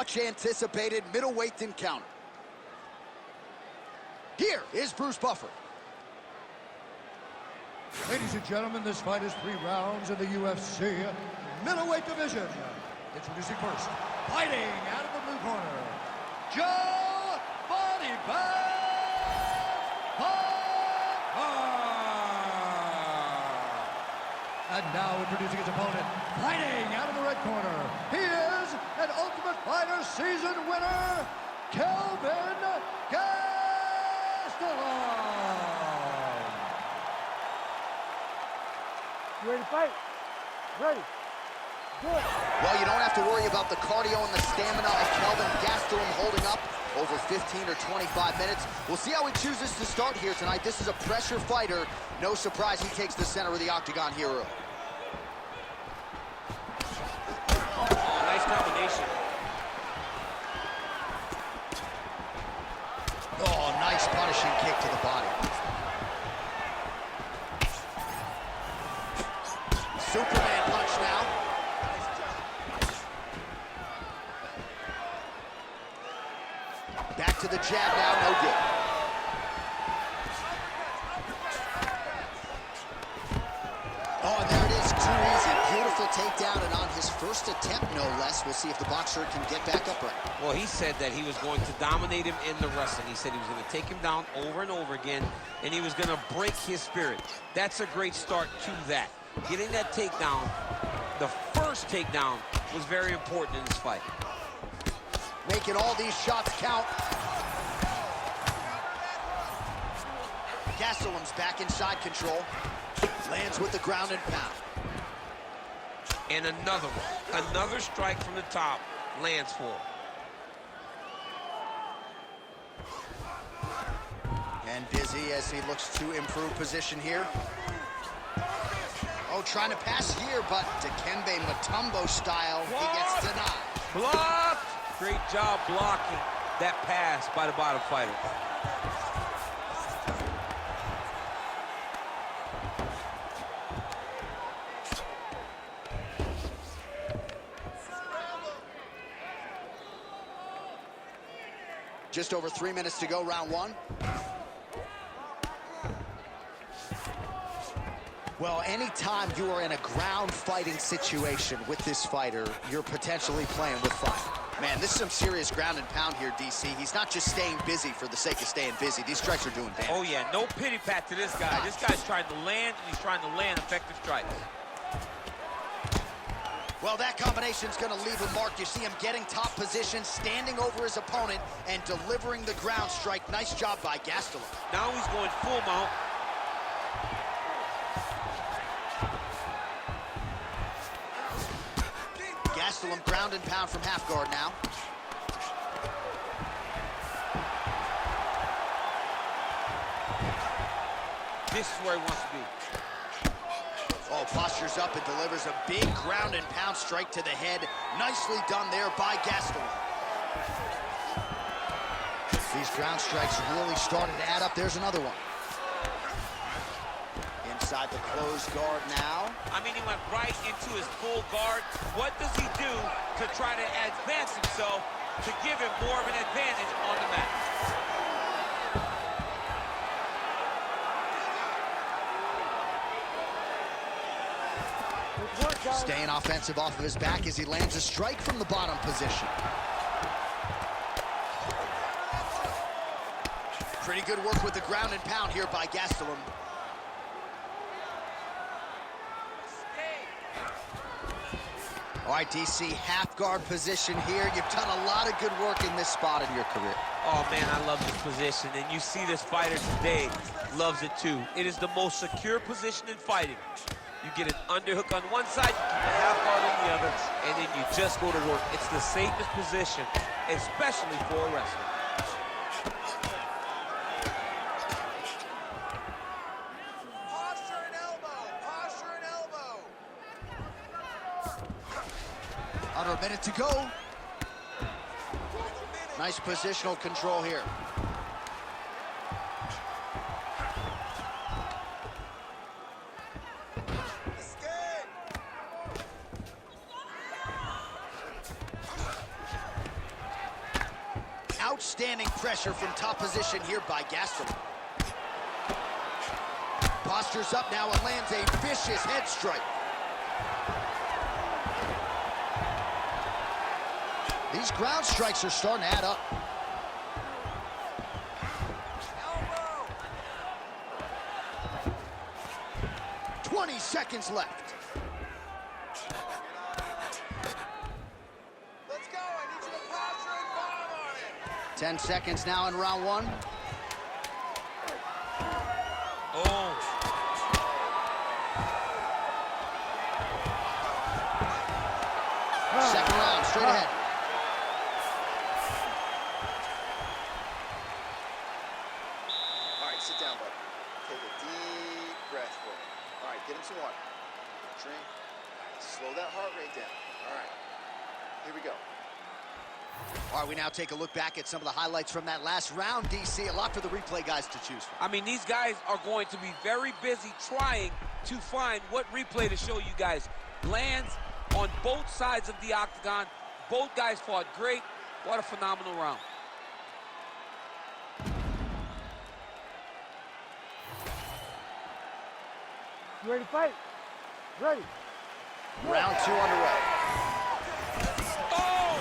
much anticipated middleweight encounter. Here is Bruce Buffer. Ladies and gentlemen, this fight is 3 rounds in the UFC middleweight division. Introducing first, fighting out of the blue corner, Joe Bodybag Pyfer. And now introducing his opponent, fighting out of the red corner, he is an Ultimate Fighter season winner, Kelvin Gastelum. You ready to fight? Ready. Good. Well, you don't have to worry about the cardio and the stamina of Kelvin Gastelum holding up over 15 or 25 minutes. We'll see how he chooses to start here tonight. This is a pressure fighter. No surprise he takes the center of the octagon here early. Nice combination. Oh, nice punishing kick to the body. Superman punch now. Back to the jab now, no good. Oh, and there it is, too easy. Beautiful takedown, and on his first attempt, no less. We'll see if the boxer can get back upright. Well, he said that he was going to dominate him in the wrestling. He said he was going to take him down over and over again, and he was going to break his spirit. That's a great start to that. Getting that takedown, the first takedown, was very important in this fight. Making all these shots count. Gastelum's back inside control. Lands with the ground and pound. And another one. Another strike from the top lands for him. And busy as he looks to improve position here. Oh, trying to pass here, but Dikembe Mutombo style, he gets denied. Blocked! Great job blocking that pass by the bottom fighter. Just over 3 minutes to go, round 1. Well, anytime you are in a ground fighting situation with this fighter, you're potentially playing with fire. Man, this is some serious ground and pound here, DC. He's not just staying busy for the sake of staying busy. These strikes are doing damage. Oh, yeah, no pity pat to this guy. This guy's trying to land, and he's trying to land effective strikes. Well, that combination's going to leave a mark. You see him getting top position, standing over his opponent, and delivering the ground strike. Nice job by Gastelum. Now he's going full mount. Gastelum ground and pound from half guard now. This is where he wants to be. Oh, postures up and delivers a big ground and pound strike to the head. Nicely done there by Gastelum. These ground strikes really started to add up. There's another one. Inside the closed guard now. I mean, he went right into his full guard. What does he do to try to advance himself to give him more of an advantage on the mat? Staying offensive off of his back as he lands a strike from the bottom position. Pretty good work with the ground and pound here by Gastelum. All right, DC, half guard position here. You've done a lot of good work in this spot in your career. Oh, man, I love this position, and you see this fighter today loves it too. It is the most secure position in fighting. You get an underhook on one side, you keep a half guard on the other, and then you just go to work. It's the safest position, especially for a wrestler. Posture and elbow, posture and elbow. Under a minute to go. Nice positional control here. Outstanding pressure from top position here by Gastelum. Postures up now and lands a vicious head strike. These ground strikes are starting to add up. Elbow. 20 seconds left. Let's go. I need you to posture and bomb on it. 10 seconds now in round one. Oh. Second round, straight ahead. All right, sit down, bud. Take a deep breath for me. All right, get him some water. Drink. All right, slow that heart rate down. All right, here we go. All right, we now take a look back at some of the highlights from that last round, DC. A lot for the replay guys to choose from. I mean, these guys are going to be very busy trying to find what replay to show you guys. Lands on both sides of the octagon. Both guys fought great. What a phenomenal round. You ready to fight? Ready. Round two underway. Oh!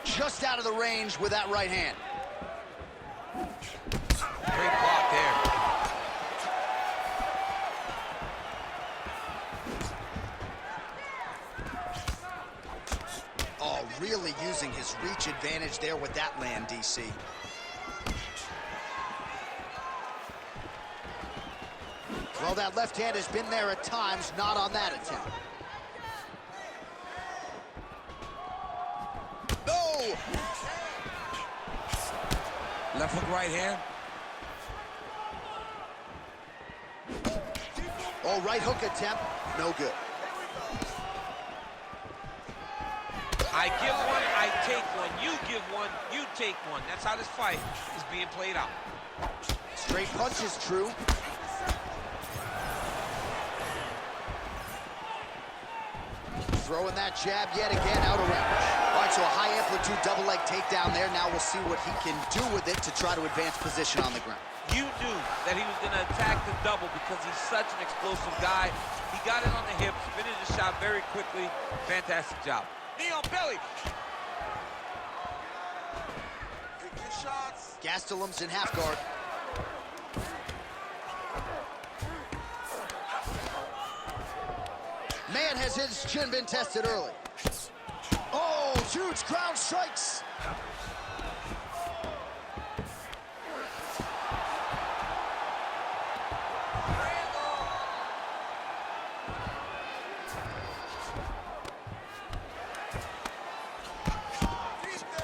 Just out of the range with that right hand. Great block there. Oh, really using his reach advantage there with that land, DC. Well, that left hand has been there at times, not on that attempt. No! Left hook, right hand. Oh, right hook attempt, no good. I give one, I take one. You give one, you take one. That's how this fight is being played out. Straight punch is true. Throwing that jab yet again, out of range. All right, so a high amplitude double leg takedown there. Now we'll see what he can do with it to try to advance position on the ground. You knew that he was going to attack the double because he's such an explosive guy. He got it on the hips, finished the shot very quickly. Fantastic job. Knee on belly. Good shots. Gastelum's in half guard. Man, has his chin been tested early. Oh, huge ground strikes.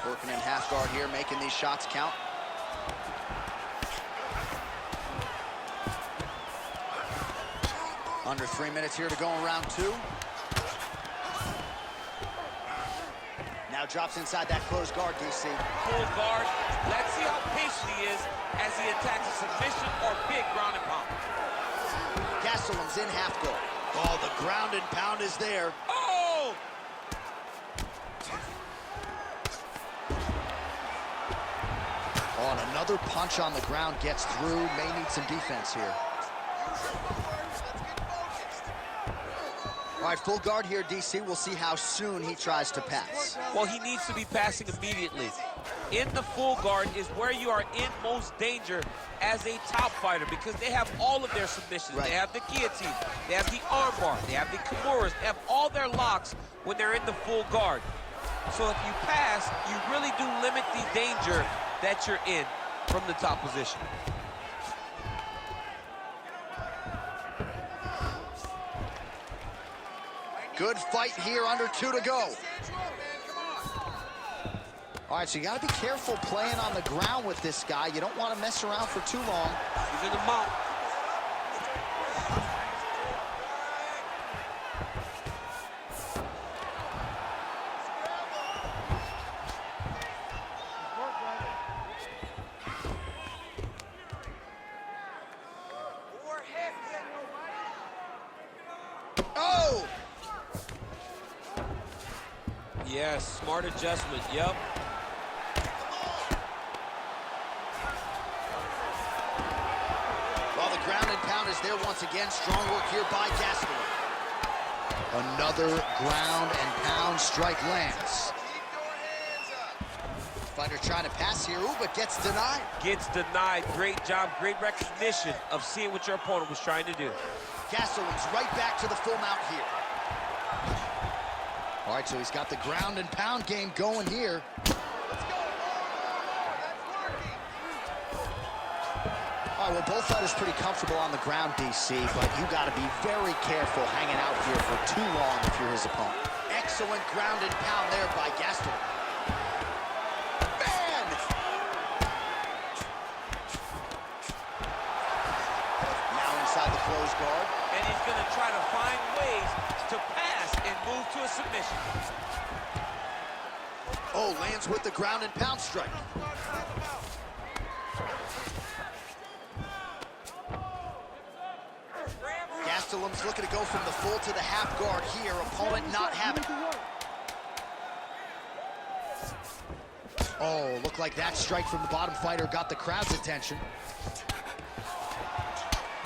Working in half guard here, making these shots count. Under 3 minutes here to go in round two. Now drops inside that closed guard, DC. Full guard. Let's see how patient he is as he attacks a submission or big ground and pound. Gastelum's in half guard. Oh, the ground and pound is there. Oh! Oh, and another punch on the ground gets through. May need some defense here. All right, full guard here, DC. We'll see how soon he tries to pass. Well, he needs to be passing immediately. In the full guard is where you are in most danger as a top fighter because they have all of their submissions. Right. They have the guillotine, they have the armbar, they have the kimuras, they have all their locks when they're in the full guard. So if you pass, you really do limit the danger that you're in from the top position. Good fight here, under 2 to go. All right, so you got to be careful playing on the ground with this guy. You don't want to mess around for too long. He's in the mount. Oh! Yes, smart adjustment, yep. Well, the ground and pound is there once again. Strong work here by Gastelum. Another ground and pound strike lands. Fighter trying to pass here, ooh, but gets denied. Gets denied. Great job, great recognition of seeing what your opponent was trying to do. Gastelum's right back to the full mount here. All right, so he's got the ground and pound game going here. All right, well, both fighters pretty comfortable on the ground, DC, but you got to be very careful hanging out here for too long if you're his opponent. Excellent ground and pound there by Gastelum. Man! Now inside the closed guard. And he's going to try to find ways to pass and move to a submission. Oh, lands with the ground and pound strike. Gastelum's looking to go from the full to the half guard here. Opponent not having it. Oh, looked like that strike from the bottom fighter got the crowd's attention.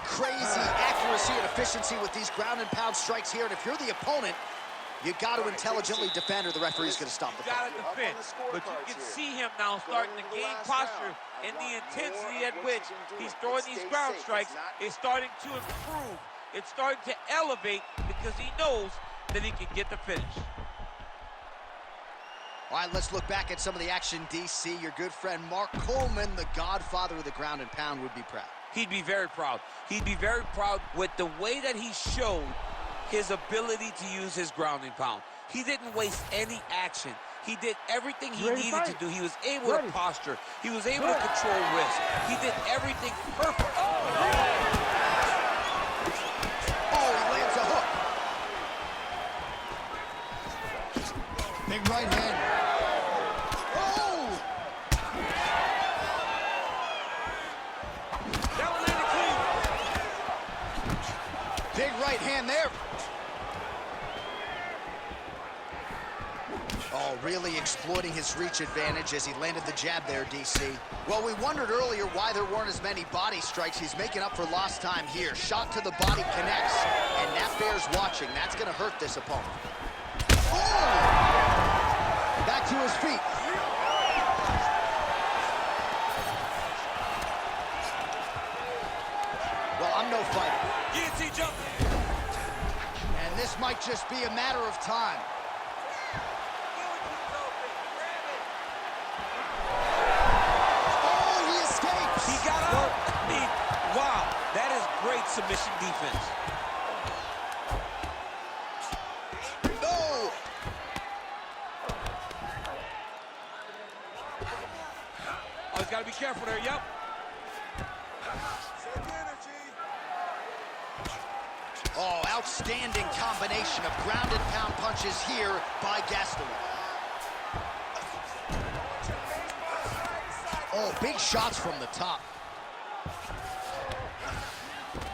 Crazy accuracy and efficiency with these ground and pound strikes here. And if you're the opponent, you got to intelligently defend or the referee's going to stop the fight. Got to defend, but you can see him now starting to gain posture, and the intensity at which he's throwing these ground strikes is starting to improve. It's starting to elevate because he knows that he can get the finish. All right, let's look back at some of the action, DC. Your good friend Mark Coleman, the godfather of the ground and pound, would be proud. He'd be very proud. He'd be very proud with the way that he showed his ability to use his ground and pound. He didn't waste any action. He did everything he needed to do. He was able to posture. He was able to control risk. He did everything perfect. Oh, he lands a hook. Big right hand. Oh! That one landed clean. Big right hand there. Oh, really exploiting his reach advantage as he landed the jab there, DC. Well, we wondered earlier why there weren't as many body strikes. He's making up for lost time here. Shot to the body connects, and that bears watching. That's going to hurt this opponent. Oh! Back to his feet. Well, I'm no fighter. Guillotine jump. And this might just be a matter of time. He got out. Wow, that is great submission defense. No! Oh, he's got to be careful there, yep. Oh, outstanding combination of ground and pound punches here by Gastelum. Oh, big shots from the top.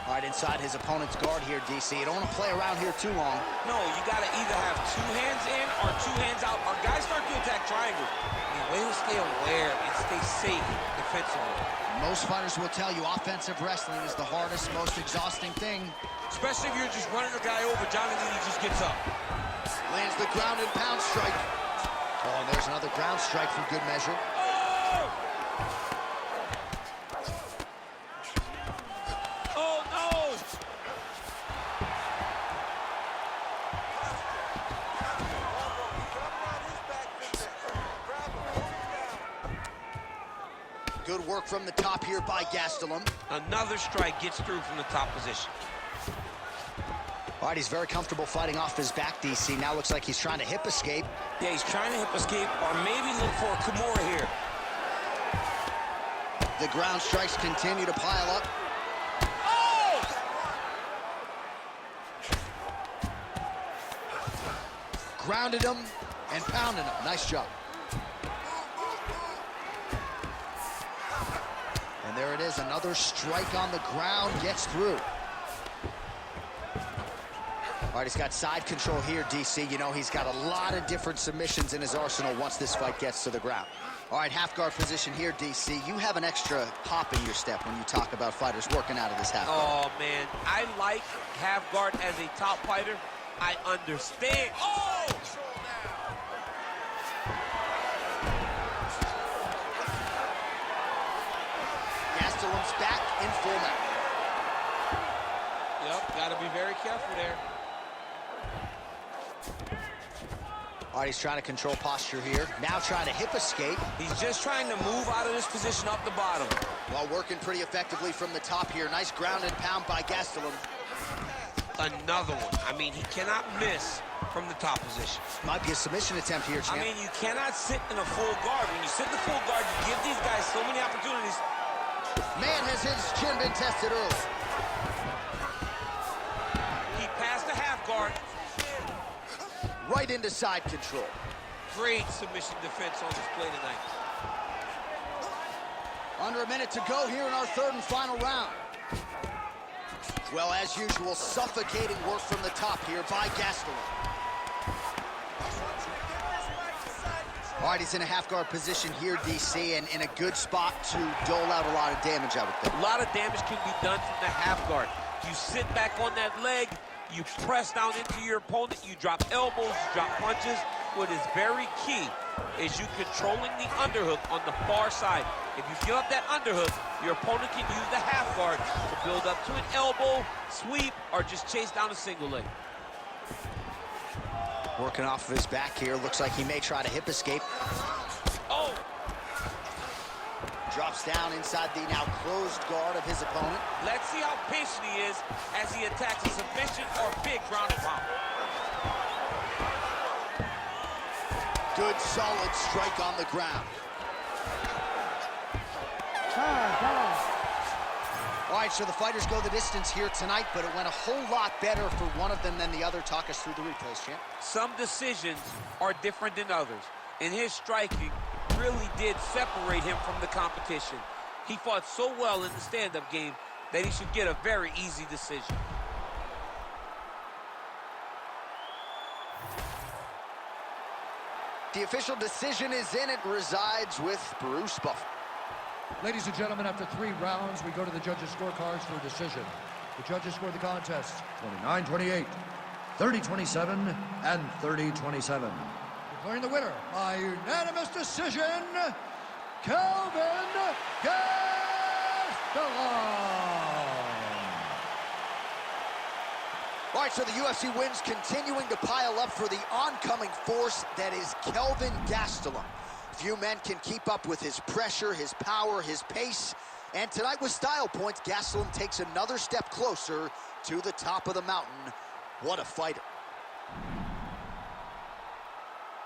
All right, inside his opponent's guard here, DC. You don't want to play around here too long. No, you got to either have two hands in or two hands out. Our guys start to attack triangle. The way to stay aware and stay safe defensively. Most fighters will tell you offensive wrestling is the hardest, most exhausting thing. Especially if you're just running a guy over, John, and then he just gets up. Lands the ground and pound strike. Oh, and there's another ground strike for good measure. Oh, no! Good work from the top here by Gastelum. Another strike gets through from the top position. All right, he's very comfortable fighting off his back, DC. Now looks like he's trying to hip escape. Yeah, he's trying to hip escape or maybe look for a Kimura here. The ground strikes continue to pile up. Oh! Grounded him and pounded him. Nice job. And there it is, another strike on the ground, gets through. All All right, he's got side control here, DC. You know, he's got a lot of different submissions in his arsenal once this fight gets to the ground. All right, half guard position here, DC. You have an extra hop in your step when you talk about fighters working out of this half guard. Oh, man, I like half guard as a top fighter. I understand. Oh! Gastelum's back in full mount. Yep, got to be very careful there. All right, he's trying to control posture here. Now trying to hip escape. He's just trying to move out of this position off the bottom. While working pretty effectively from the top here. Nice ground and pound by Gastelum. Another one. I mean, he cannot miss from the top position. Might be a submission attempt here, champ. I mean, you cannot sit in a full guard. When you sit in the full guard, you give these guys so many opportunities. Man, has his chin been tested early. He passed the half guard. Right into side control. Great submission defense on display tonight. Under a minute to go here in our third and final round. Well, as usual, suffocating work from the top here by Gastelum. All right, he's in a half-guard position here, DC, and in a good spot to dole out a lot of damage, I would think. A lot of damage can be done from the half guard. You sit back on that leg, you press down into your opponent, you drop elbows, you drop punches. What is very key is you controlling the underhook on the far side. If you give up that underhook, your opponent can use the half guard to build up to an elbow, sweep, or just chase down a single leg. Working off of his back here. Looks like he may try to hip escape. Oh! Drops down inside the now closed guard of his opponent. Let's see how patient he is as he attacks a submission or big ground and pound. Good, solid strike on the ground. Time. All right, so the fighters go the distance here tonight, but it went a whole lot better for one of them than the other. Talk us through the replays, champ. Some decisions are different than others, and his striking really did separate him from the competition. He fought so well in the stand-up game that he should get a very easy decision. The official decision is in. It resides with Bruce Buffer. Ladies and gentlemen, after 3 rounds, we go to the judges' scorecards for a decision. The judges scored the contest 29-28, 30-27, and 30-27. Declaring the winner by unanimous decision, Kelvin Gastelum. All right, so the UFC wins, continuing to pile up for the oncoming force that is Kelvin Gastelum. Few men can keep up with his pressure, his power, his pace. And tonight with style points, Gastelum takes another step closer to the top of the mountain. What a fighter.